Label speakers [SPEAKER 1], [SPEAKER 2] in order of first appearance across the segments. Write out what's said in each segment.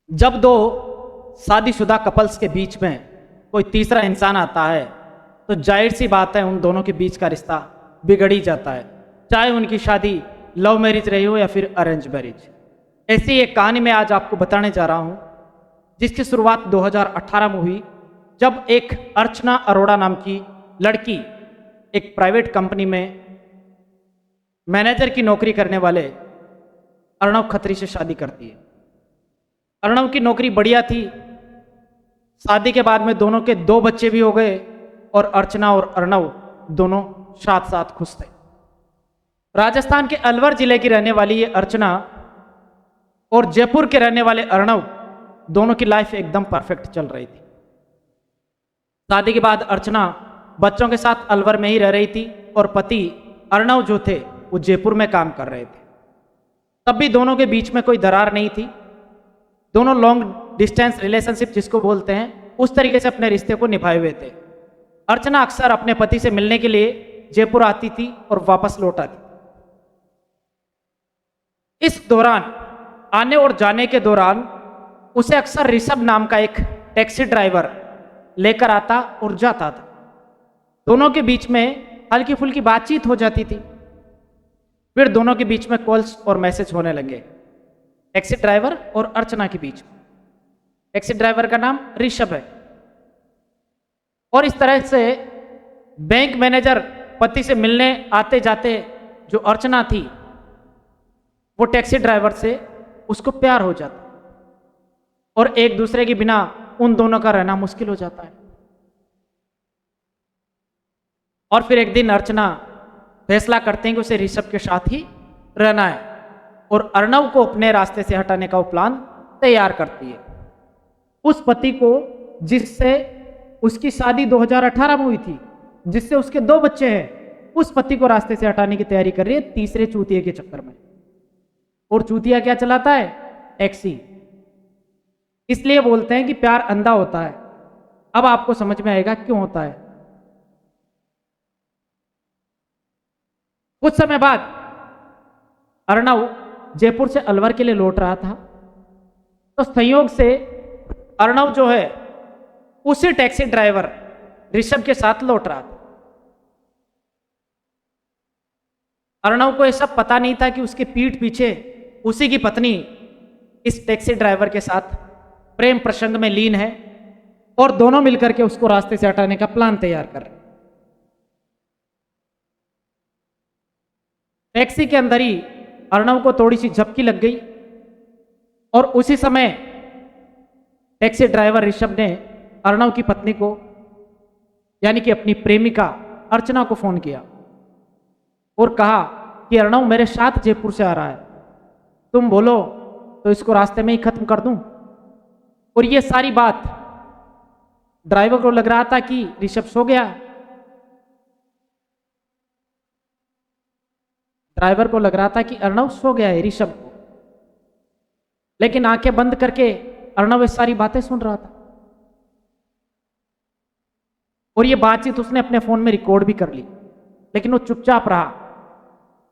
[SPEAKER 1] जब दो शादीशुदा कपल्स के बीच में कोई तीसरा इंसान आता है तो जाहिर सी बात है उन दोनों के बीच का रिश्ता बिगड़ ही जाता है, चाहे उनकी शादी लव मैरिज रही हो या फिर अरेंज मैरिज। ऐसी एक कहानी मैं आज आपको बताने जा रहा हूँ जिसकी शुरुआत 2018 में हुई, जब एक अर्चना अरोड़ा नाम की लड़की एक प्राइवेट कंपनी में मैनेजर की नौकरी करने वाले अर्णव खत्री से शादी करती है। अर्णव की नौकरी बढ़िया थी। शादी के बाद में दोनों के 2 बच्चे भी हो गए और अर्चना और अर्णव दोनों साथ साथ खुश थे। राजस्थान के अलवर जिले की रहने वाली ये अर्चना और जयपुर के रहने वाले अर्णव दोनों की लाइफ एकदम परफेक्ट चल रही थी। शादी के बाद अर्चना बच्चों के साथ अलवर में ही रह रही थी और पति अर्णव जो थे वो जयपुर में काम कर रहे थे। तब भी दोनों के बीच में कोई दरार नहीं थी। दोनों लॉन्ग डिस्टेंस रिलेशनशिप जिसको बोलते हैं उस तरीके से अपने रिश्ते को निभाए हुए थे। अर्चना अक्सर अपने पति से मिलने के लिए जयपुर आती थी और वापस लौट आती थी। इस दौरान आने और जाने के दौरान उसे अक्सर ऋषभ नाम का एक टैक्सी ड्राइवर लेकर आता और जाता था। दोनों के बीच में हल्की फुल्की बातचीत हो जाती थी। फिर दोनों के बीच में कॉल्स और मैसेज होने लगे, टैक्सी ड्राइवर और अर्चना के बीच में। टैक्सी ड्राइवर का नाम ऋषभ है और इस तरह से बैंक मैनेजर पति से मिलने आते जाते जो अर्चना थी वो टैक्सी ड्राइवर से उसको प्यार हो जाता और एक दूसरे के बिना उन दोनों का रहना मुश्किल हो जाता है। और फिर एक दिन अर्चना फैसला करते हैं कि उसे ऋषभ के साथ ही रहना है और अर्णव को अपने रास्ते से हटाने का वो प्लान तैयार करती है। उस पति को जिससे उसकी शादी 2018 में हुई थी, जिससे उसके 2 बच्चे हैं, उस पति को रास्ते से हटाने की तैयारी कर रही है तीसरे चूतिए के चक्कर में। और चूतिया क्या चलाता है? टैक्सी। इसलिए बोलते हैं कि प्यार अंधा होता है। अब आपको समझ में आएगा क्यों होता है। कुछ समय बाद अर्णव जयपुर से अलवर के लिए लौट रहा था तो संयोग से अर्णव जो है उसी टैक्सी ड्राइवर ऋषभ के साथ लौट रहा था। अर्णव को यह सब पता नहीं था कि उसके पीठ पीछे उसी की पत्नी इस टैक्सी ड्राइवर के साथ प्रेम प्रसंग में लीन है और दोनों मिलकर के उसको रास्ते से हटाने का प्लान तैयार कर रहे हैं। टैक्सी के अंदर ही अर्णव को थोड़ी सी झपकी लग गई और उसी समय टैक्सी ड्राइवर ऋषभ ने अर्णव की पत्नी को यानी कि अपनी प्रेमिका अर्चना को फोन किया और कहा कि अर्णव मेरे साथ जयपुर से आ रहा है, तुम बोलो तो इसको रास्ते में ही खत्म कर दूं। और ये सारी बात ड्राइवर को लग रहा था कि ऋषभ सो गया। ड्राइवर को लग रहा था कि अर्णव सो गया है ऋषभ को, लेकिन आंखें बंद करके अर्णव ये सारी बातें सुन रहा था और ये बातचीत उसने अपने फोन में रिकॉर्ड भी कर ली, लेकिन वो चुपचाप रहा।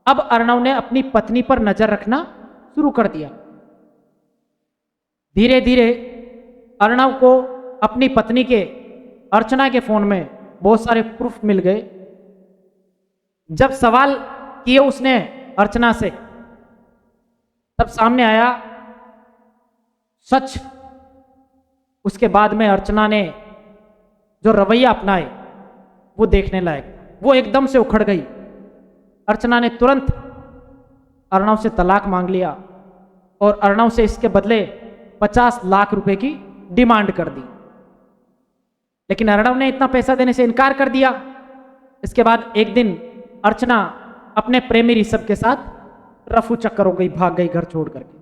[SPEAKER 1] अब अर्णव ने अपनी पत्नी पर नजर रखना शुरू कर दिया। धीरे धीरे अर्णव को अपनी पत्नी के अर्चना के फोन में बहुत सारे प्रूफ मिल गए। जब सवाल किए उसने अर्चना से तब सामने आया सच। उसके बाद में अर्चना ने जो रवैया अपनाए वो देखने लायक। वो एकदम से उखड़ गई। अर्चना ने तुरंत अर्णव से तलाक मांग लिया और अर्णव से इसके बदले 50 लाख रुपए की डिमांड कर दी, लेकिन अर्णव ने इतना पैसा देने से इनकार कर दिया। इसके बाद एक दिन अर्चना अपने प्रेमी ऋषभ के साथ रफू चक्कर हो गई, भाग गई घर छोड़ करके।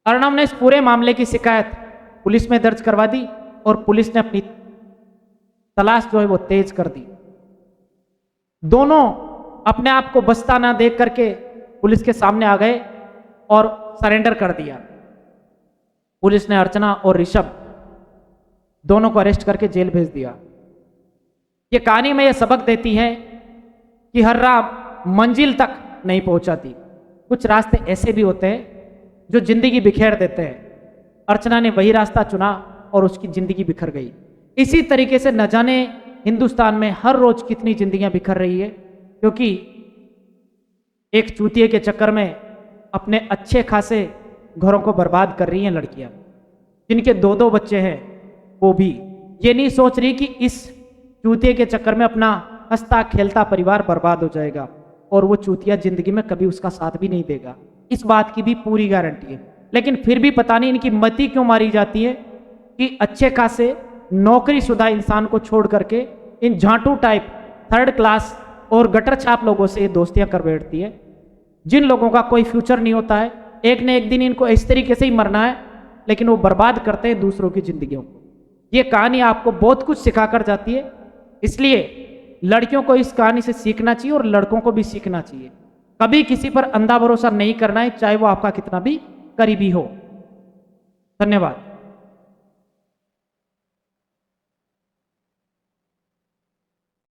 [SPEAKER 1] अर्णव ने इस पूरे मामले की शिकायत पुलिस में दर्ज करवा दी और पुलिस ने अपनी तलाश जो है वो तेज कर दी। दोनों अपने आप को बचता ना देख करके पुलिस के सामने आ गए और सरेंडर कर दिया। पुलिस ने अर्चना और ऋषभ दोनों को अरेस्ट करके जेल भेज दिया। ये कहानी में यह सबक देती है कि हर राह मंजिल तक नहीं पहुंचाती। कुछ रास्ते ऐसे भी होते हैं जो जिंदगी बिखेर देते हैं। अर्चना ने वही रास्ता चुना और उसकी जिंदगी बिखर गई। इसी तरीके से न जाने हिंदुस्तान में हर रोज कितनी जिंदगियां बिखर रही है, क्योंकि एक चूतिए के चक्कर में अपने अच्छे खासे घरों को बर्बाद कर रही हैं लड़कियां, जिनके 2-2 बच्चे हैं। वो भी ये नहीं सोच रही कि इस चूतिए के चक्कर में अपना हंसता खेलता परिवार बर्बाद हो जाएगा और वो चूतिया जिंदगी में कभी उसका साथ भी नहीं देगा। इस बात की भी पूरी गारंटी है। लेकिन फिर भी पता नहीं इनकी मति क्यों मारी जाती है कि अच्छे खासे नौकरीशुदा इंसान को छोड़ करके इन झांटू टाइप 3rd क्लास और गटर छाप लोगों से ये दोस्तियां कर बैठती है, जिन लोगों का कोई फ्यूचर नहीं होता है। एक न एक दिन इनको इस तरीके से ही मरना है, लेकिन वो बर्बाद करते हैं दूसरों की जिंदगियों को। ये कहानी आपको बहुत कुछ सिखा कर जाती है, इसलिए लड़कियों को इस कहानी से सीखना चाहिए और लड़कों को भी सीखना चाहिए। कभी किसी पर अंधा भरोसा नहीं करना है, चाहे वो आपका कितना भी करीबी हो। धन्यवाद।